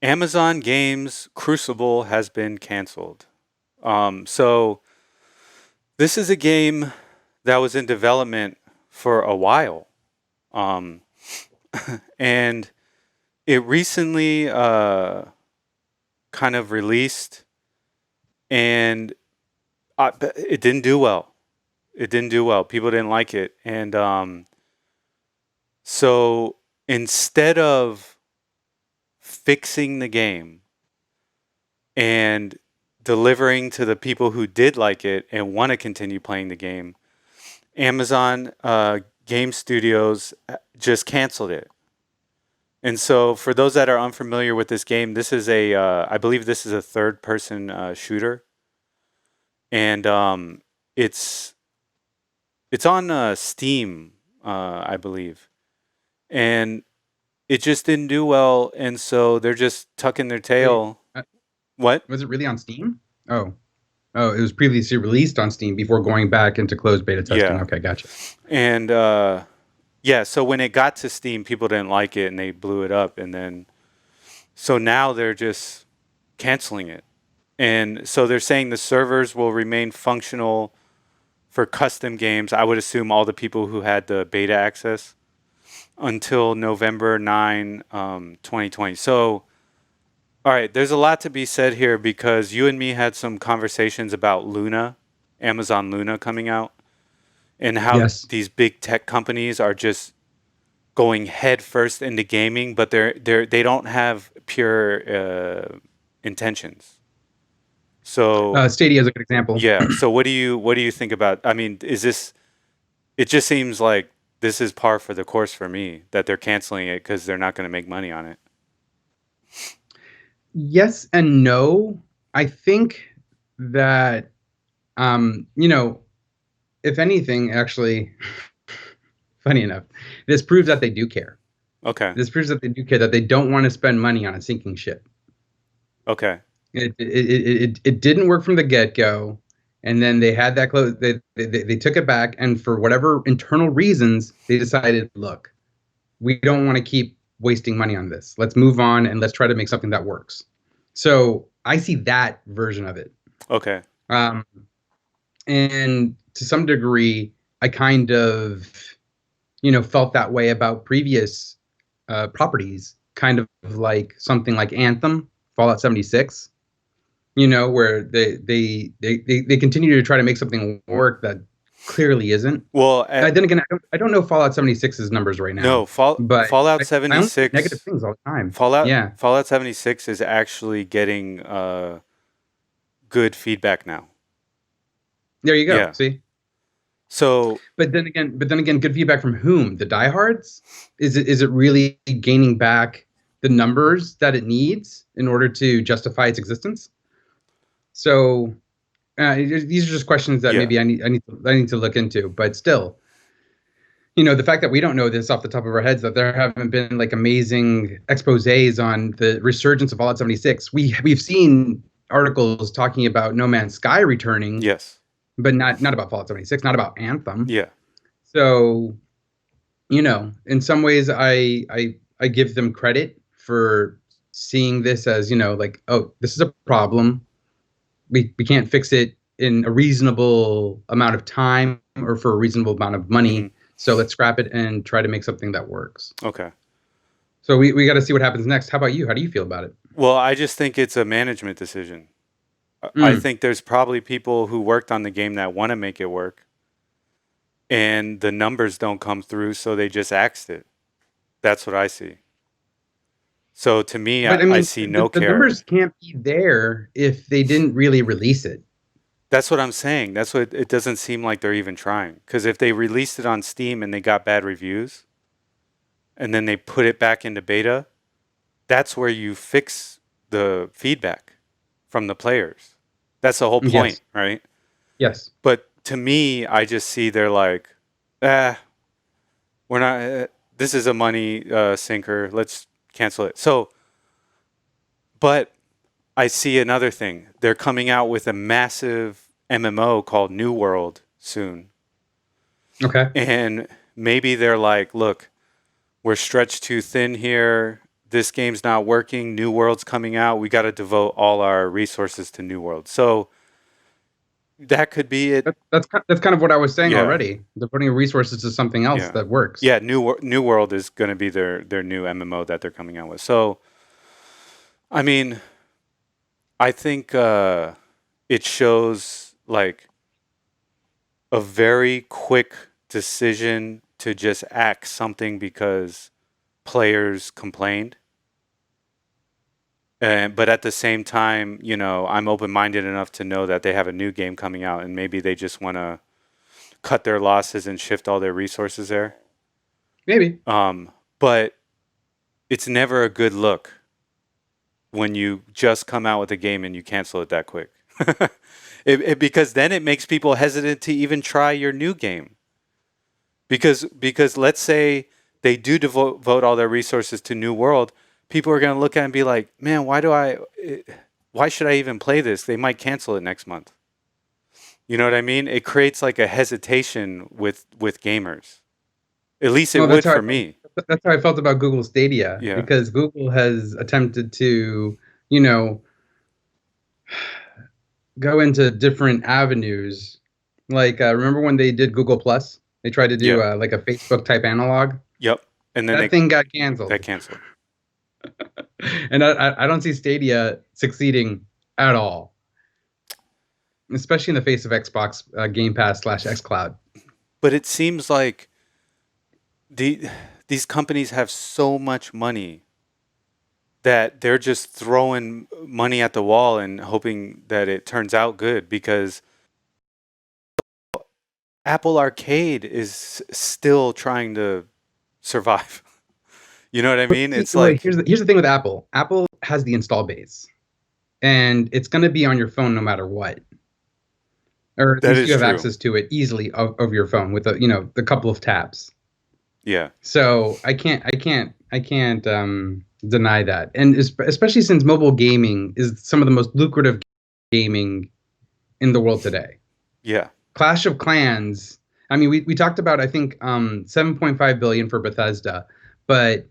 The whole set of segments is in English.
Amazon Games Crucible has been canceled. So this is a game that was in development for a while, um, and it recently kind of released, and it didn't do well. It didn't do well. People didn't like it, and so instead of fixing the game and delivering to the people who did like it and want to continue playing the game, Amazon Game Studios just canceled it. And so, for those that are unfamiliar with this game, this is I believe this is a third-person shooter, and it's it's on Steam, I believe, and it just didn't do well, and so they're just tucking their Wait, tail. What? was it really on Steam? Oh, oh, it was previously released on Steam before going back into closed beta testing. Yeah, Okay, gotcha. and yeah. So when it got to Steam, people didn't like it, and they blew it up, and then so now they're just canceling it. And so they're saying the servers will remain functional for custom games. I would assume all the people who had the beta access until November 9, 2020. So, all right, there's a lot to be said here because you and me had some conversations about Luna, Amazon Luna coming out, and how Yes. these big tech companies are just going head first into gaming, but they don't have pure intentions. So Stadia is a good example. yeah. So what do you think about? I mean, is this? It just seems like this is par for the course for me that they're canceling it because they're not going to make money on it. Yes and no. I think that you know, if anything, actually, funny enough, this proves that they do care. Okay. This proves that they do care, that they don't want to spend money on a sinking ship. Okay. It didn't work from the get go, and then they had that close. They took it back, and for whatever internal reasons, they decided, look, we don't want to keep wasting money on this. Let's move on and let's try to make something that works. So I see that version of it. Okay. Um, and to some degree, I kind of, felt that way about previous properties, kind of like something like Anthem, Fallout 76, where they continue to try to make something work that clearly isn't. Well, Then again, I don't know Fallout 76's numbers right no. now, but Fallout I only see negative 76. things all the time. Fallout Yeah, Fallout 76 is actually getting good feedback now. there you go. Yeah. See, So but then again, good feedback from whom? The diehards? Is it really gaining back the numbers that it needs in order to justify its existence? So these are just questions that yeah. maybe I need to look into. But still, the fact that we don't know this off the top of our heads, that there haven't been like amazing exposés on the resurgence of Fallout 76. We've seen articles talking about No Man's Sky returning, Yes. but not about Fallout 76, not about Anthem. Yeah. So, in some ways, I give them credit for seeing this as, like, oh, this is a problem. We can't fix it in a reasonable amount of time or for a reasonable amount of Hmm. money. So let's scrap it and try to make something that works. Okay. So we got to see what happens next. How about you? How do you feel about it? Well, I just think it's a management decision. I Mm, think there's probably people who worked on the game that want to make it work, and the numbers don't come through, so they just axed it. That's what I see. So to me, but I I mean, see no the care. numbers can't be there if they didn't really release it. That's what I'm saying. That's what it doesn't seem like they're even trying. Because if they released it on Steam and they got bad reviews, and then they put it back into beta, that's where you fix the feedback from the players. That's the whole point, Yes. right? Yes. But to me, I just see they're like, ah, we're not. This is a money sinker. Let's cancel it. So, but I see another thing. They're coming out with a massive MMO called New World soon, Okay. and maybe they're like, look, we're stretched too thin here. this game's not working, New World's coming out, we got to devote all our resources to New World. So that could be it. That's kind of what I was saying Yeah, already. They're putting resources to something else yeah, that works. yeah. New World is going to be their new MMO that they're coming out with. So I mean, I think it shows like a very quick decision to just act something because players complained. But at the same time, I'm open minded enough to know that they have a new game coming out and maybe they just want to cut their losses and shift all their resources there. Maybe. But it's never a good look when you just come out with a game and you cancel it that quick. Because then it makes people hesitant to even try your new game. Because let's say they do devote all their resources to New World, people are going to look at it and be like, man, why should I even play this? They might cancel it next month. You know what I mean? It creates like a hesitation with gamers. At least it Well, would for me. that's how I felt about Google Stadia Yeah. because Google has attempted to, you know, go into different avenues. Like, remember when they did Google Plus? They tried to do Yep. like a Facebook type analog. Yep. And then That thing got that canceled, canceled. and I don't see Stadia succeeding at all, especially in the face of Xbox Game Pass / XCloud. But it seems like the these companies have so much money that they're just throwing money at the wall and hoping that it turns out good because Apple Arcade is still trying to survive. You know what I mean? See, It's wait, like, here's the thing with Apple. Apple has the install base, and it's going to be on your phone no matter what, or at that least is you have true. access to it easily of your phone with the couple of taps. Yeah. So I can't deny that, and especially since mobile gaming is some of the most lucrative gaming in the world today. Yeah. Clash of Clans. I mean, we talked about I think 7.5 billion for Bethesda, but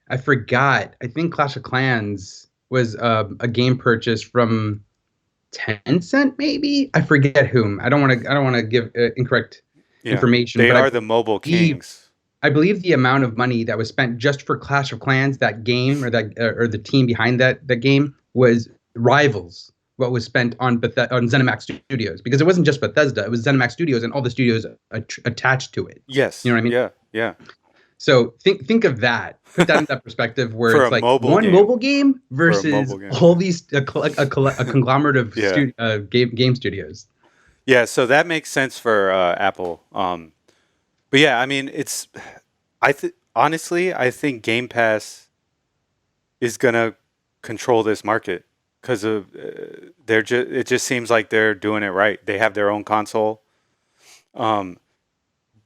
I forgot. I think Clash of Clans was a game purchase from Tencent, maybe. I forget whom. I don't want to give incorrect Yeah. information, They but are the mobile believe kings. I believe the amount of money that was spent just for Clash of Clans, that game, or the team behind that game, was rivals what was spent on on ZeniMax Studios, because it wasn't just Bethesda; it was ZeniMax Studios and all the studios attached to it. You Yes. know what I mean? Yeah. Yeah. So think of that. Put that in that perspective, where For it's a like mobile one game. mobile game For a versus mobile game. all these a conglomerate of Yeah. game studios. Yeah. So that makes sense for Apple. But yeah, I mean, honestly, I think Game Pass is gonna control this market because of it just seems like they're doing it right. They have their own console. Um,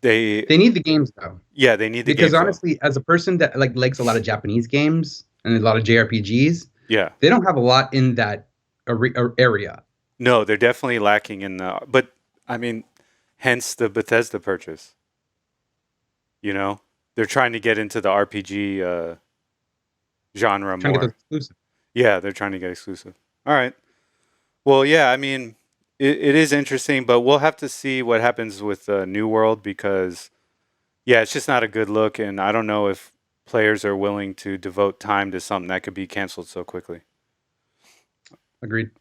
they They need the games though, yeah, they need the because games though. honestly, as a person that like likes a lot of Japanese games and a lot of JRPGs, Yeah, they don't have a lot in that area. no, they're definitely lacking in the. But I mean, hence the Bethesda purchase. You know, they're trying to get into the RPG genre Trying to get those more. exclusive. Yeah, they're trying to get exclusive. All right. Well, yeah, I mean, it is interesting, but we'll have to see what happens with New World because, yeah, it's just not a good look, and I don't know if players are willing to devote time to something that could be canceled so quickly. Agreed.